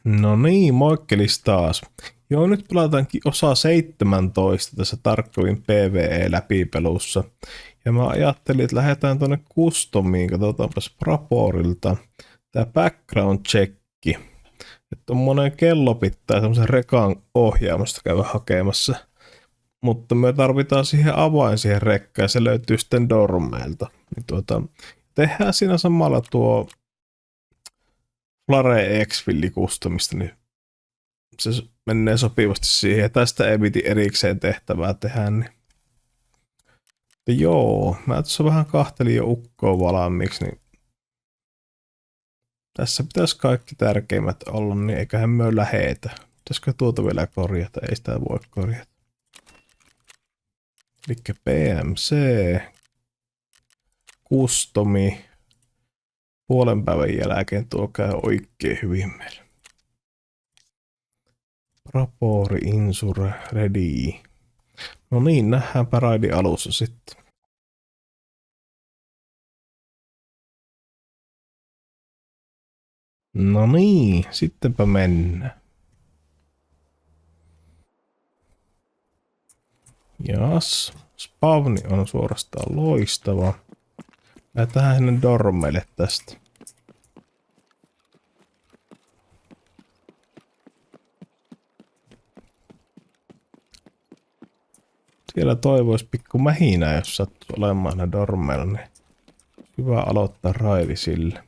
No niin, moikkelis taas. Joo, nyt pelataankin osa 17 tässä tarkkoin PvE-läpipelussa. Ja mä ajattelin, että lähdetään tonne customiin, katsotaanpas Praporilta. Tää background checki. Että tommonen kello pitää semmosen rekan ohjaamosta käydä hakemassa. Mutta me tarvitaan siihen avain siihen rekkään, se löytyy sitten Dormeilta. Niin tehdään siinä samalla tuo Flare X-Villi customista, niin se menee sopivasti siihen. Ja tästä ei piti erikseen tehtävää tehdä. Niin. Joo, mä tuossa vähän kahtelin jo ukkoa valmiiksi, niin tässä pitäisi kaikki tärkeimmät olla, niin eiköhän me lähetä. Pitäisikö tuota vielä korjata? Ei sitä voi korjata. Eli PMC, customi, puolen päivän jälkeen tuo käy oikein hyvin meille. Rapori, insure, ready. No niin, nähdäänpä raidin alussa sitten. No niin, sittenpä mennään. Jas, spawni on suorastaan loistava. Lähdetään ennen dormeille tästä. Siellä toivois pikku mähinää, jos sattuu olemaan ne dormeilla, niin hyvä aloittaa raidi sille.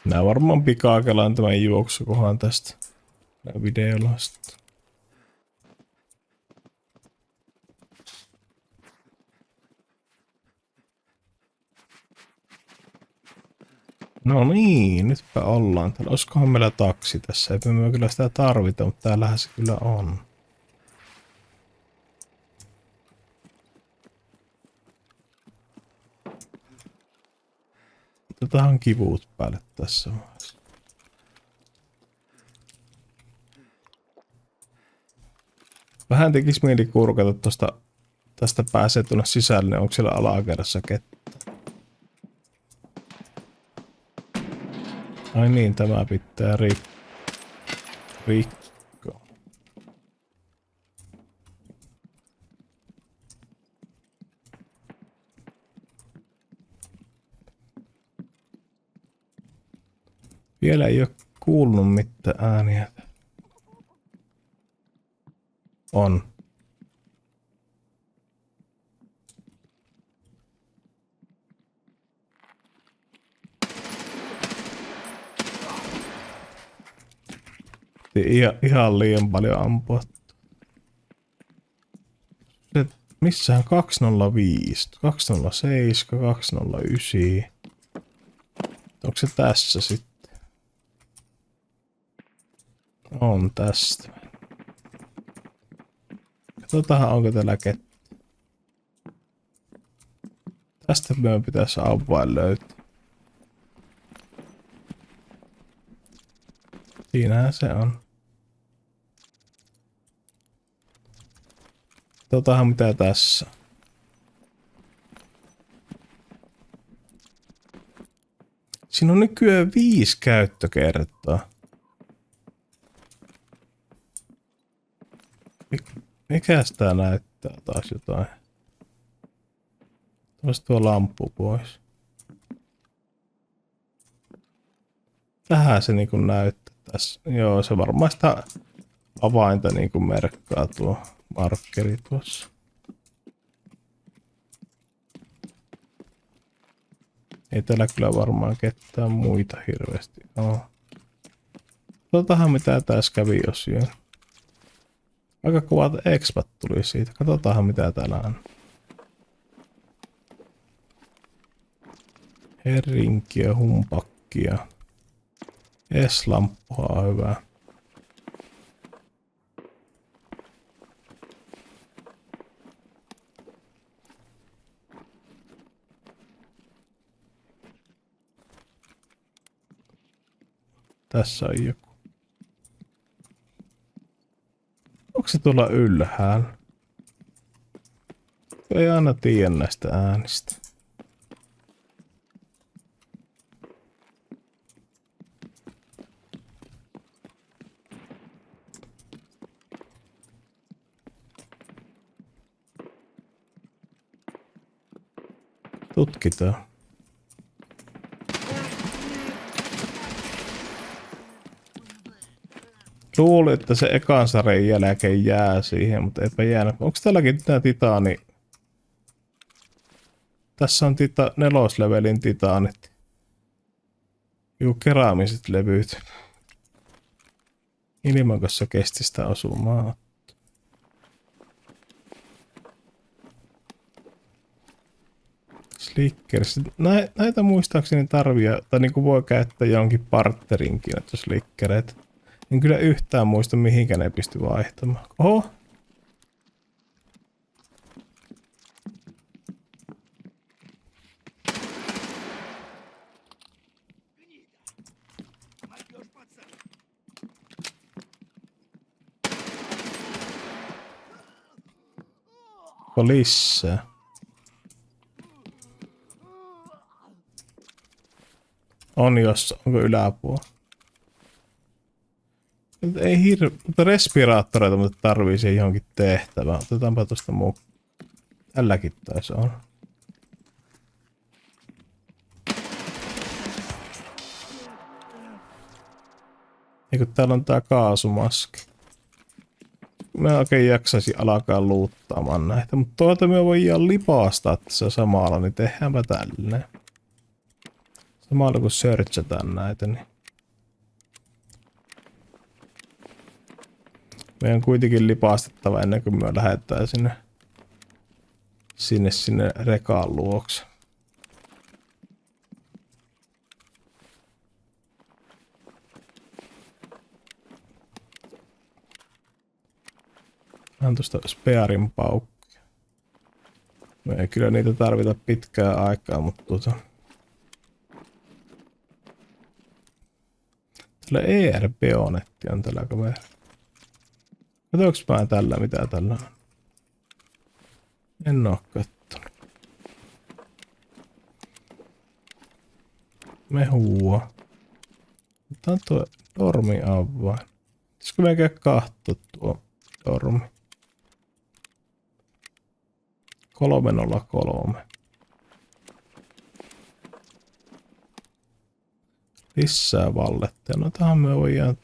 Nää varmaan pikaakelaan tämän juoksukohan tästä videolla sitten. No niin, nytpä ollaan. Täällä olisikohan meillä taksi tässä. Eipä me kyllä sitä tarvita, mutta täällähän se kyllä on. Otetaan kivut päälle tässä vaiheessa. Vähän tekis mieli kurkata tästä pääsee tuonne sisälle, niin onko siellä alakerrassa kettä? Ai niin, tämä pitää rikkoa. Vielä ei ole kuulunut mitään ääniä. On. Ihan liian paljon ampua. Missähän 205, 207, 209. Onko se tässä sitten? On tästä. Katsotaan onko täällä kettä. Tästä meidän pitäisi avain löytää. Siinähän se on. Katsotaan mitä tässä. Siinä on nykyään 5 käyttökertaa. Mikä sitä näyttää taas jotain? Tuosta tuo lamppu pois. Tähän se niinku näyttää tässä. Joo, se varmaan sitä avainta niinku merkkaa tuo markkeri tuossa. Ei täällä kyllä varmaan ketään muita hirveästi oo. Katsotaan mitä tässä kävi osioon. Aika kovat expat tuli siitä. Katsotaan mitä täällä on. Herrinkiä, humpakkia. S-lamppua on hyvä. Tässä on joku. Onko se tuolla ylhäällä? ei aina tiedä näistä äänistä. Tutkitaan. Luulin, että se ekan sarjan jälkeen jää siihen, mutta eipä jäänyt. Onko tälläkin tää titaani? Tässä on neloslevelin titaanit. Joku keraamiset levyt. Ilmankossa kesti sitä osumaa. Slickers. Näitä muistaakseni tarvii, tai niinku voi käyttää jonkin partnerinkin, näitä slickereitä. En kyllä yhtään muista, mihinkä ne pysty vaihtamaan. Oho! Lisää. On jos, onko yläpuolella? Ei mutta respiraattoreita, mutta tarvii siihen johonkin tehtävään. Otetaanpa tuosta mukaan. Tälläkin taisi on. Eikö täällä on tää kaasumaski? Mä oikein jaksaisin alkaa luuttaamaan näitä, mutta tuolta me voidaan lipastaa tässä samalla, niin tehdäänpä tälleen. Samalla kun searchataan näitä, niin meidän on kuitenkin lipastettava ennen kuin me lähdetään sinne rekaan luokse. Vähän tuosta spearin paukkia. Me ei kyllä niitä tarvita pitkää aikaa, mutta tällä ER-beonetti on tällä kaveri. Katsoinko mä tällä mitä tällä on? En oo kattonut. Mehua. Otetaan tuo tormi avain. Pitäisikö me käy kahtoo tuo tormi? 303. Lisää valletteja. No tähän me voidaan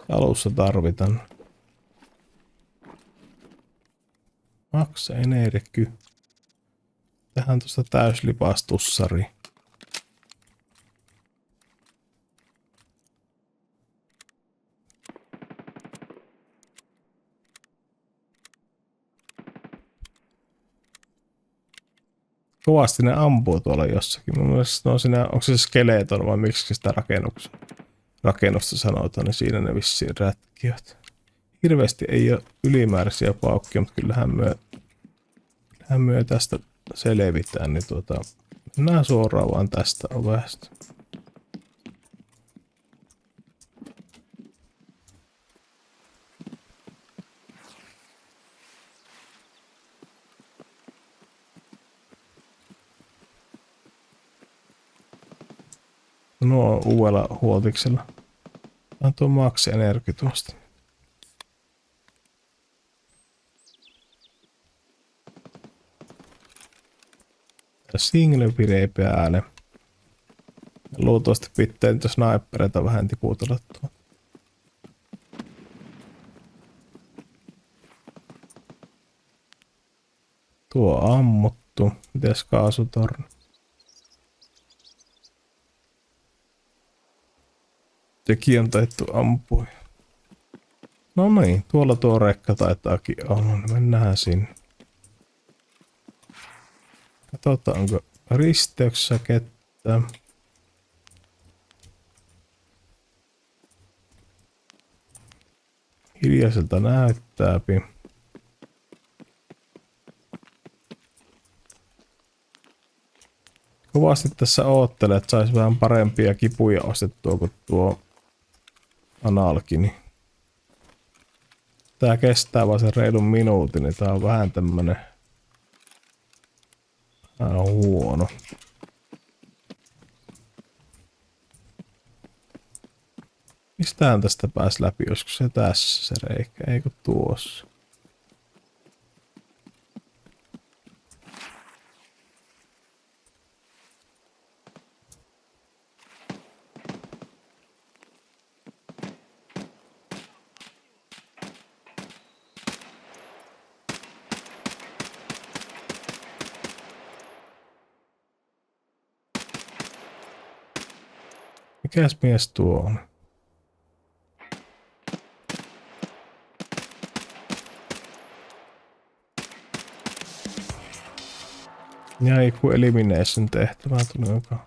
alussa tarvitaan. Maksa energy. Tähän tuosta täyslipastussari. Kovasti ne ampuu tuolla jossakin. Mun mielestä onko se skeleton vai miksi sitä rakennusta sanotaan, niin siinä ne vissiin rätkiöt. Hirveästi ei ole ylimääräisiä paukkia, mutta kyllähän me tästä selvitään, niin mennään suoraan vaan tästä ovesta. No uudella huoltiksella. On tuo max energy tuosta. Single piree päälle. Luultavasti pitää niitä snipereita vähän tiputella tuon. Tuo ammuttu. Mites kaasutorni? Sekin on taittu ampua. No niin, tuolla tuo rekka taitaakin olla, niin mennään sinne. Katsotaan, onko risteyksessä ketään. Hiljaiselta näyttääpi. Kovasti tässä oottelee, että saisi vähän parempia kipuja ostettua kuin tuo analkini. Tää kestää vaan sen reilun minuutin, niin tää on vähän tämmönen Tää on huono. Mistähän tästä pääs läpi? Olisiko se tässä se reikä? Eikö tuossa? Mikäs mies tuo on? Jäi kun elimination tehtävä tuli joka.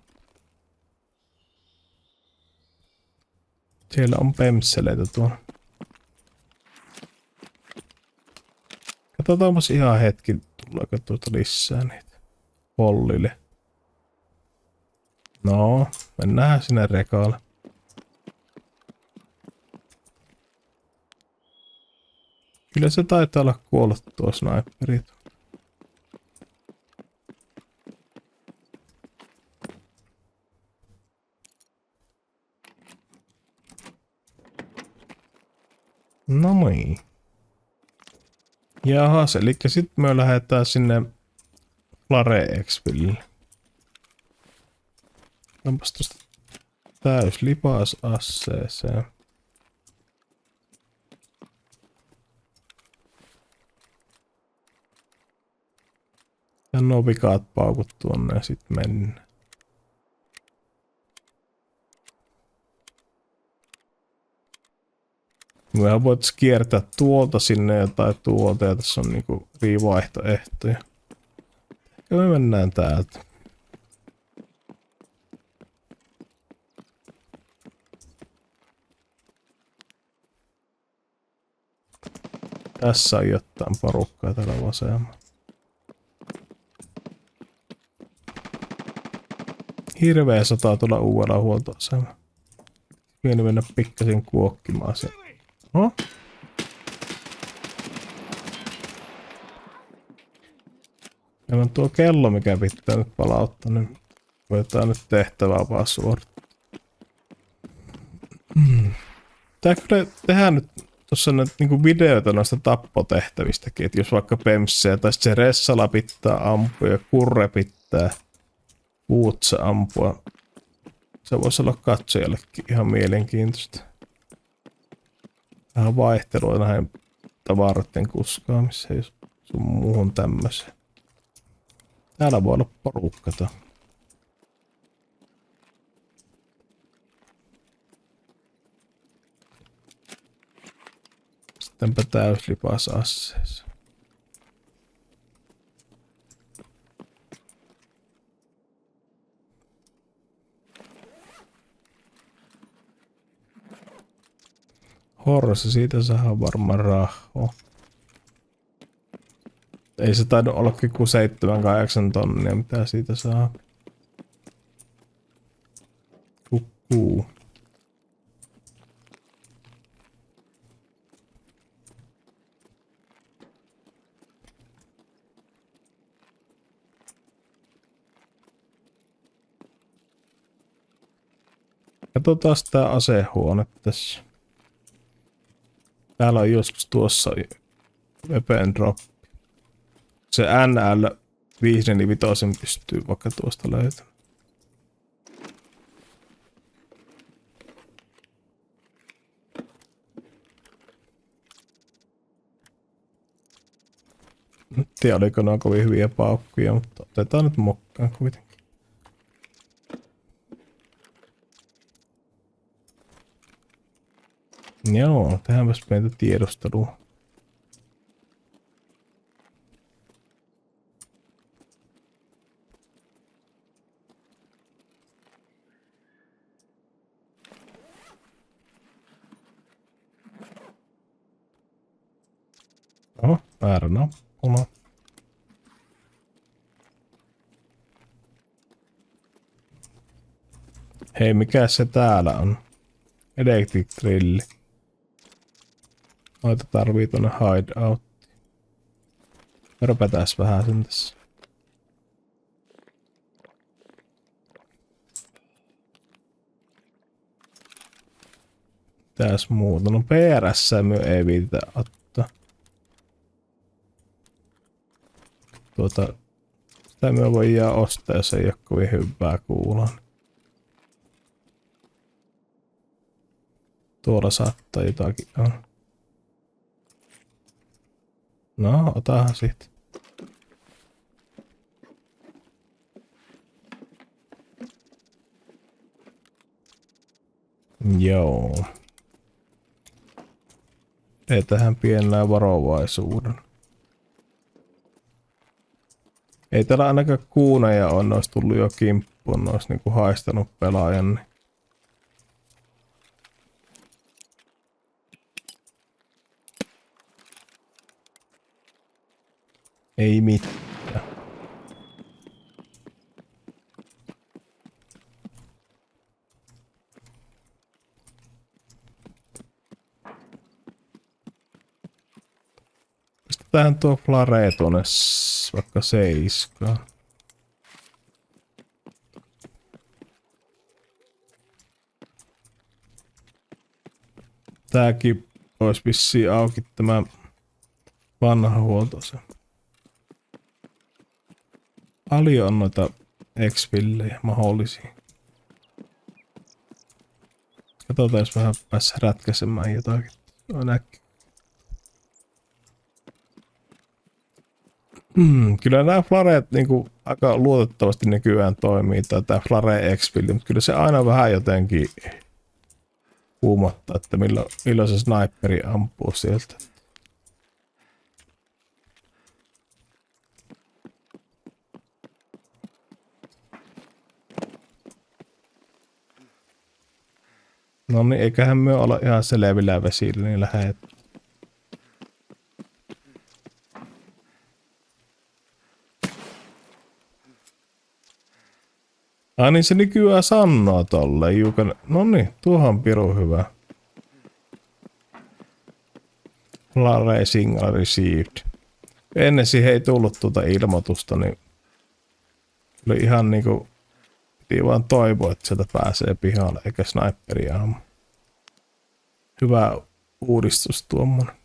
Siellä on pemsseleitä tuolla. Katsotaanpas ihan hetki, tuleeko tuota lisää niitä Hollille. No, mennään sinne rekalle. Kyllä se taitaa olla kuollut tuo sniperi. No niin. Jahas, eli sitten me lähdetään sinne Flare Exville. Onpas tosta täys lipas asseeseen. Ja nuo vikaat paukut tuonne ja sit mennään. Mehän voitais kiertää tuolta sinne jotain tuolta ja tässä on niinku riivaihtoehtoja. Ja me mennään täältä. Tässä on jotain porukkaa täällä vasemmalla. Hirveä sota tuolla uudella huoltoasemalla. Pieni mennä pikkasen kuokkimaan sen. No? Meillä on tuo kello, mikä pitää nyt palauttaa, niin voidaan nyt tehtävää vaan suorittaa. Tää kyllä tehdään nyt tuossa niinku videoita noista tappotehtävistäkin, että jos vaikka Pemssejä tai se Ressala pitää ampua ja Kurre pitää Uutsa ampua. Se voisi olla katsojallekin ihan mielenkiintoista. Vähän vaihtelua näin tavaroiden kuskaamiseen ja sun muuhun tämmöiseen. Täällä voi olla porukkata. Sittenpä täyslipas asseessa. Horse, siitä saa varmaan rahaa. Ei se taidu olla kuin 7-8 tonnia, mitä siitä saa. Kukkuu. Katsotaan tää asehuone tässä. Täällä on joskus tuossa weapon drop. Se NL545 pystyy vaikka tuosta löytämään. En tiedä oliko ne kovin hyviä paukkuja, mutta otetaan nyt mukaan kuitenkin. Joo, tehdäänpäs meitä tiedustelua. Oho, väärä nappula. Hei, mikä se täällä on? Electric drilli. Noita tarvii tuonne hideout. Röpätääs vähän sen tässä. Mitäs muuta? No PRS me ei viititä ottaa. Sitä me voidaan ostaa, jos ei ole kovin hyvää kuulla. Tuolla saattaa jotakin on. No, otahan sit. Joo. Ei tähän pienellä varovaisuuden. Ei täällä ainakaan kuuneja on, ne olisi tullut jo kimppuun, ne olisi niinku haistanut pelaajan. Ei mitään. Pistetään tuo flare tuonne vaikka 7. Tääkin olisi vissiin auki tämä vanha huoltoase. Paljon on noita X-villejä mahdollisia. Katsotaan, jos vähän päässä rätkäsemään jotakin. Kyllä nämä flareet niinku aika luotettavasti nykyään toimii, tai tää flare X-villi, mutta kyllä se aina vähän jotenkin kuumottaa, että milloin se sniperi ampuu sieltä. No niin, eiköhän me olla ihan selvillä vesillä, niin lähet. Niin se nykyään sanoo tolle, Juukan. No niin, tuohon on pirun hyvä. Flare signal received. Ennen siihen ei tullut tuota ilmoitusta, niin oli ihan niinku piti vaan toivoa, että sieltä pääsee pihalle eikä sniperia ammu. Hyvä uudistus tuommoinen.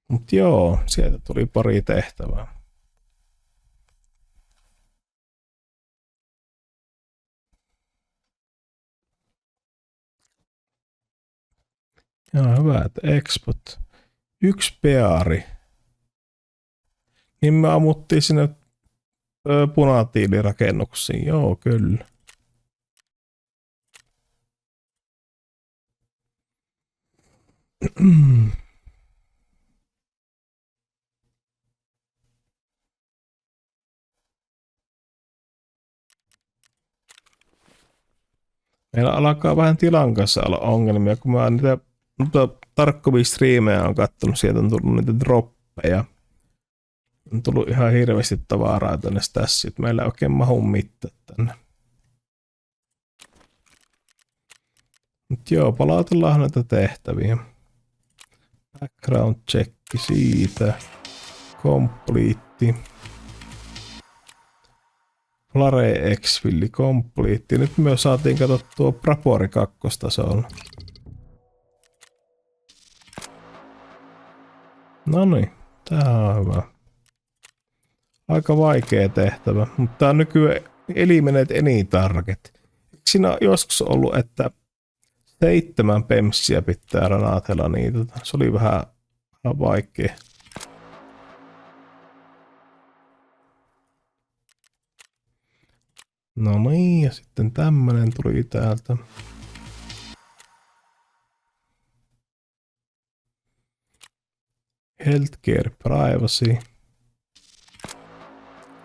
Mut joo, sieltä tuli pari tehtävää. Joo, hyvä, että expot. 1 peari. Niin me ammuttiin sinne punatiilirakennuksiin. Joo, kyllä. Meillä alkaa vähän tilan kanssa olla ongelmia, kun mä niitä tarkkovia striimejä on kattonut, sieltä on tullut niitä droppeja. On tullut ihan hirveästi tavaraa tänne tässä, meillä ei oikein mahu mitään tänne. Mut joo, palautellaan näitä tehtäviä. Background check siitä. Complete. Flare X-villi complete. Nyt me saatiin katsottua Prapori 2-tasolla. Noniin, tää on hyvä. Aika vaikea tehtävä, mutta tää on nykyään eliminate any target. Siinä on joskus ollut, että 7 pemssiä pitää ranaatella niitä. Se oli vähän vaikea. No niin, ja sitten tämmönen tuli täältä. Healthcare privacy.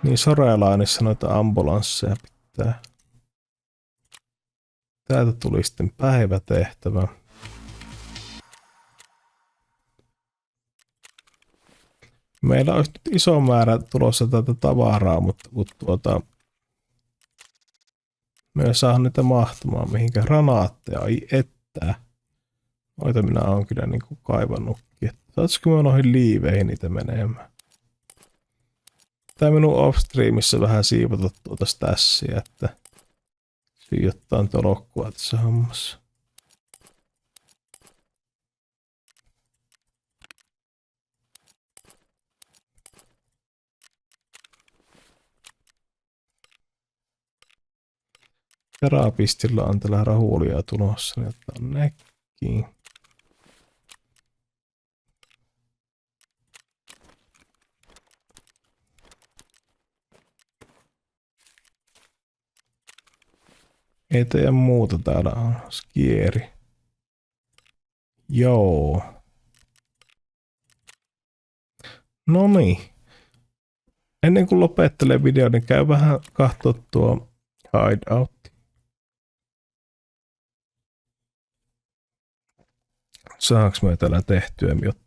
Niin Sorelainissa noita ambulansseja pitää. Täältä tuli sitten päivätehtävä. Meillä olisi nyt iso määrä tulossa tätä tavaraa, mutta kun me ei saa niitä mahtumaan mihinkään. Granaatteja, ai että. Noita minä olen kyllä niinku kaivannutkin. Saatko mä noihin liiveihin niitä menemään? Tää minun off-streamissa vähän siivota tuota stassia, että sijoittaa tolokkua tässä hommassa. Terapistilla on tällä rahuulia tulossa, niin ottaa näkkiin. Ei teidän muuta täällä on. Skieri. Joo. Noniin. Ennen kuin lopettelee video, niin käy vähän katsoa tuo hideout. Saanko me täällä tehtyä jotain?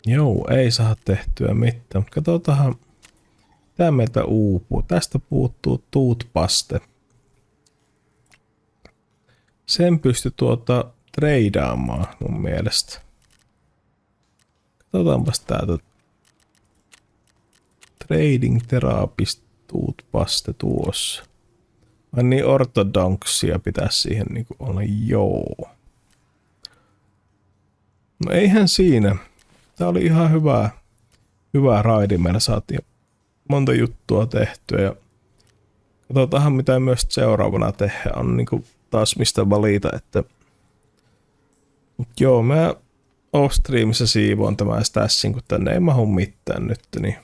Joo, ei saa tehtyä mitään, mutta katsotaan, tää meiltä uupuu. Tästä puuttuu toothpaste. Sen pysty treidaamaan mun mielestä. Katsotaanpas täältä. Trading therapist toothpaste tuossa. Vai niin ortodonksia pitäisi siihen niinku olla, joo. No eihän siinä. Tää oli ihan hyvä raidi. Meillä saatiin monta juttua tehtyä ja katsotaanhan mitä myös seuraavana tehdään. On niinku taas mistä valita, että joo, mä off-streamissa siivoon tämän stassin, kun tänne ei mahu mitään nyt, niin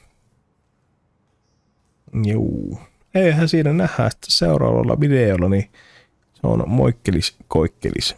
juu. Eihän siinä nähdä, että seuraavalla videolla niin se on moikkelis koikkelis.